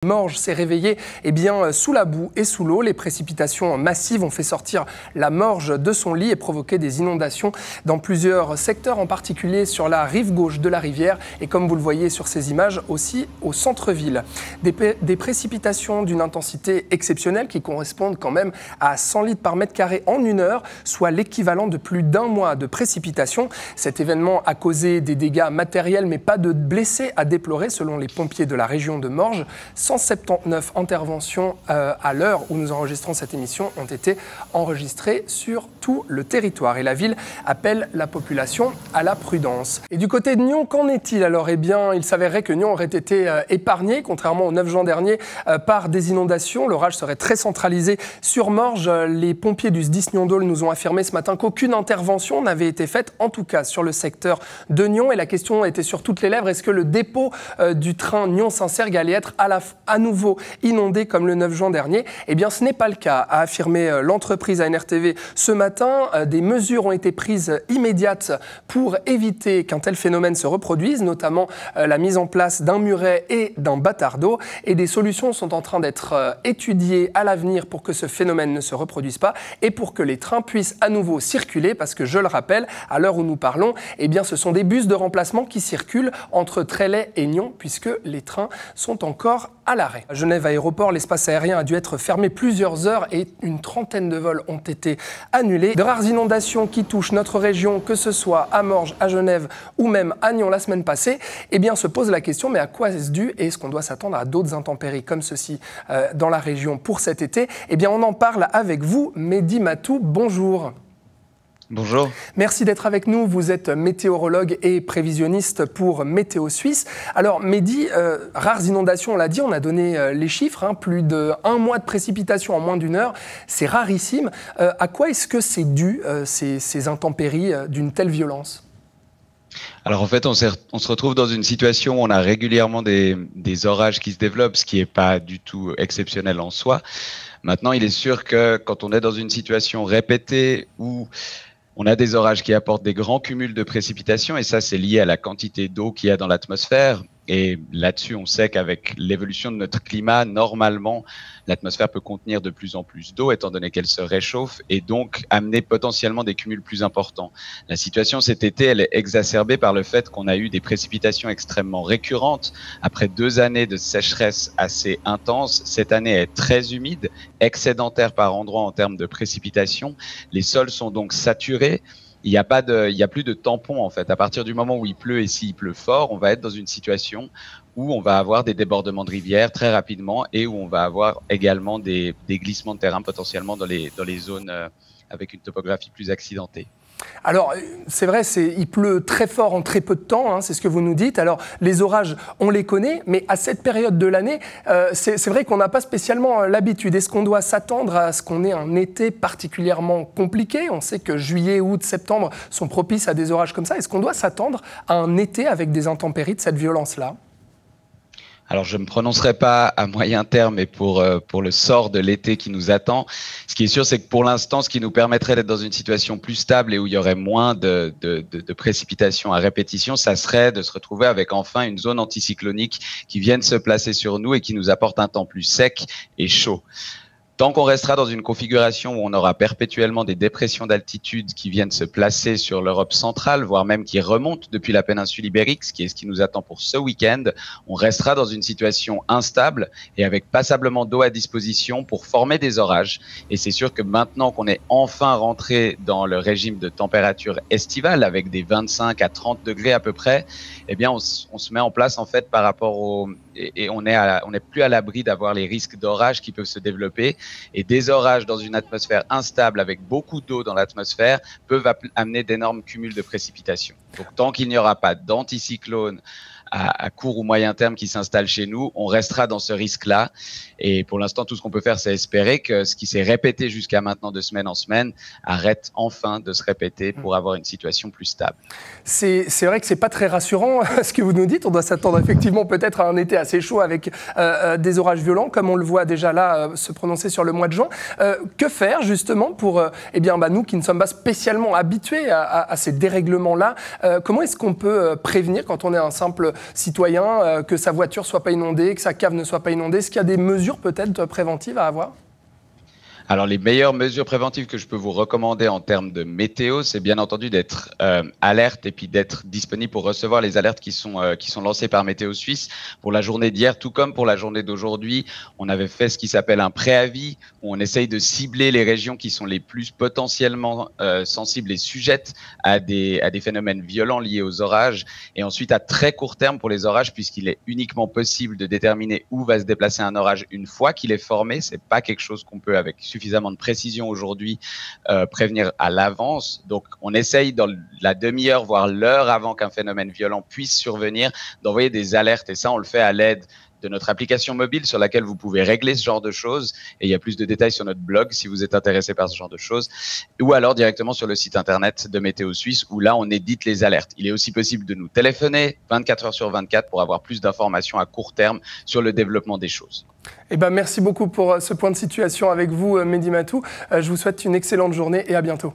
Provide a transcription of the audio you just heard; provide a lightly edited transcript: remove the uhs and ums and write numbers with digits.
Morges s'est réveillé sous la boue et sous l'eau. Les précipitations massives ont fait sortir la Morges de son lit et provoqué des inondations dans plusieurs secteurs, en particulier sur la rive gauche de la rivière et comme vous le voyez sur ces images aussi au centre-ville. Des précipitations d'une intensité exceptionnelle qui correspondent quand même à 100 litres par mètre carré en une heure, soit l'équivalent de plus d'un mois de précipitation. Cet événement a causé des dégâts matériels mais pas de blessés à déplorer selon les pompiers de la région de Morges. 179 interventions à l'heure où nous enregistrons cette émission ont été enregistrées sur tout le territoire. Et la ville appelle la population à la prudence. Et du côté de Nyon, qu'en est-il alors? Eh bien, il s'avérerait que Nyon aurait été épargné, contrairement au 9 juin dernier, par des inondations. L'orage serait très centralisé sur Morges. Les pompiers du SDIS Nyon-Dol nous ont affirmé ce matin qu'aucune intervention n'avait été faite, en tout cas sur le secteur de Nyon. Et la question était sur toutes les lèvres, est-ce que le dépôt du train Nyon-Saint-Cergue allait être à nouveau inondé comme le 9 juin dernier? Eh bien, ce n'est pas le cas, a affirmé l'entreprise ANRTV ce matin. Des mesures ont été prises immédiates pour éviter qu'un tel phénomène se reproduise, notamment la mise en place d'un muret et d'un bâtard d'eau. Et des solutions sont en train d'être étudiées à l'avenir pour que ce phénomène ne se reproduise pas et pour que les trains puissent à nouveau circuler, parce que je le rappelle, à l'heure où nous parlons, eh bien, ce sont des bus de remplacement qui circulent entre Trélay et Nyon, puisque les trains sont encore à l'arrêt. À Genève Aéroport, l'espace aérien a dû être fermé plusieurs heures et une trentaine de vols ont été annulés. De rares inondations qui touchent notre région, que ce soit à Morges, à Genève ou même à Nyon la semaine passée, eh bien se pose la question, mais à quoi est-ce dû et est-ce qu'on doit s'attendre à d'autres intempéries comme ceci dans la région pour cet été? Eh bien on en parle avec vous, Mehdi Matou, bonjour. Bonjour. Merci d'être avec nous. Vous êtes météorologue et prévisionniste pour Météo Suisse. Alors, Mehdi, rares inondations, on l'a dit, on a donné les chiffres, plus d'1 mois de précipitation en moins d'une heure, c'est rarissime. À quoi est-ce que c'est dû, ces intempéries d'une telle violence ? Alors en fait, on se retrouve dans une situation où on a régulièrement des orages qui se développent, ce qui n'est pas du tout exceptionnel en soi. Maintenant, il est sûr que quand on est dans une situation répétée où on a des orages qui apportent des grands cumuls de précipitations, et ça, c'est lié à la quantité d'eau qu'il y a dans l'atmosphère. Et là-dessus, on sait qu'avec l'évolution de notre climat, normalement, l'atmosphère peut contenir de plus en plus d'eau, étant donné qu'elle se réchauffe, et donc amener potentiellement des cumuls plus importants. La situation cet été, elle est exacerbée par le fait qu'on a eu des précipitations extrêmement récurrentes. Après 2 années de sécheresse assez intense, cette année est très humide, excédentaire par endroits en termes de précipitations. Les sols sont donc saturés. Il n'y a plus de tampon en fait. À partir du moment où il pleut et s'il pleut fort, on va être dans une situation où on va avoir des débordements de rivières très rapidement et où on va avoir également des glissements de terrain potentiellement dans les zones avec une topographie plus accidentée. Alors, c'est vrai, il pleut très fort en très peu de temps, c'est ce que vous nous dites. Alors, les orages, on les connaît, mais à cette période de l'année, c'est vrai qu'on n'a pas spécialement l'habitude. Est-ce qu'on doit s'attendre à ce qu'on ait un été particulièrement compliqué? On sait que juillet, août, septembre sont propices à des orages comme ça. Est-ce qu'on doit s'attendre à un été avec des intempéries de cette violence-là? Alors, je ne me prononcerai pas à moyen terme et pour le sort de l'été qui nous attend. Ce qui est sûr, c'est que pour l'instant, ce qui nous permettrait d'être dans une situation plus stable et où il y aurait moins de précipitations à répétition, ça serait de se retrouver avec enfin une zone anticyclonique qui vienne se placer sur nous et qui nous apporte un temps plus sec et chaud. Tant qu'on restera dans une configuration où on aura perpétuellement des dépressions d'altitude qui viennent se placer sur l'Europe centrale, voire même qui remontent depuis la péninsule ibérique, ce qui est ce qui nous attend pour ce week-end, on restera dans une situation instable et avec passablement d'eau à disposition pour former des orages. Et c'est sûr que maintenant qu'on est enfin rentré dans le régime de température estivale avec des 25 à 30 degrés à peu près, eh bien on se met en place en fait par rapport et on est plus à l'abri d'avoir les risques d'orages qui peuvent se développer. Et des orages dans une atmosphère instable avec beaucoup d'eau dans l'atmosphère peuvent amener d'énormes cumuls de précipitations. Donc tant qu'il n'y aura pas d'anticyclone à court ou moyen terme qui s'installe chez nous, on restera dans ce risque-là. Et pour l'instant, tout ce qu'on peut faire, c'est espérer que ce qui s'est répété jusqu'à maintenant de semaine en semaine arrête enfin de se répéter pour avoir une situation plus stable. C'est vrai que c'est pas très rassurant ce que vous nous dites. On doit s'attendre effectivement peut-être à un été assez chaud avec des orages violents, comme on le voit déjà là se prononcer sur le mois de juin. Que faire justement pour nous qui ne sommes pas spécialement habitués à ces dérèglements-là? Comment est-ce qu'on peut prévenir quand on est un simple citoyen, que sa voiture ne soit pas inondée, que sa cave ne soit pas inondée? Est-ce qu'il y a des mesures peut-être préventives à avoir? Alors, les meilleures mesures préventives que je peux vous recommander en termes de météo, c'est bien entendu d'être alerte et puis d'être disponible pour recevoir les alertes qui sont lancées par Météo Suisse. Pour la journée d'hier, tout comme pour la journée d'aujourd'hui, on avait fait ce qui s'appelle un préavis, où on essaye de cibler les régions qui sont les plus potentiellement sensibles et sujettes à des phénomènes violents liés aux orages. Et ensuite, à très court terme pour les orages, puisqu'il est uniquement possible de déterminer où va se déplacer un orage une fois qu'il est formé. C'est pas quelque chose qu'on peut avec suffisamment de précision aujourd'hui prévenir à l'avance. Donc, on essaye dans la demi-heure, voire l'heure avant qu'un phénomène violent puisse survenir, d'envoyer des alertes. Et ça, on le fait à l'aide de notre application mobile sur laquelle vous pouvez régler ce genre de choses. Et il y a plus de détails sur notre blog si vous êtes intéressé par ce genre de choses. Ou alors directement sur le site internet de Météo Suisse où là, on édite les alertes. Il est aussi possible de nous téléphoner 24 heures sur 24 pour avoir plus d'informations à court terme sur le développement des choses. Eh ben, merci beaucoup pour ce point de situation avec vous, Mehdi Matou. Je vous souhaite une excellente journée et à bientôt.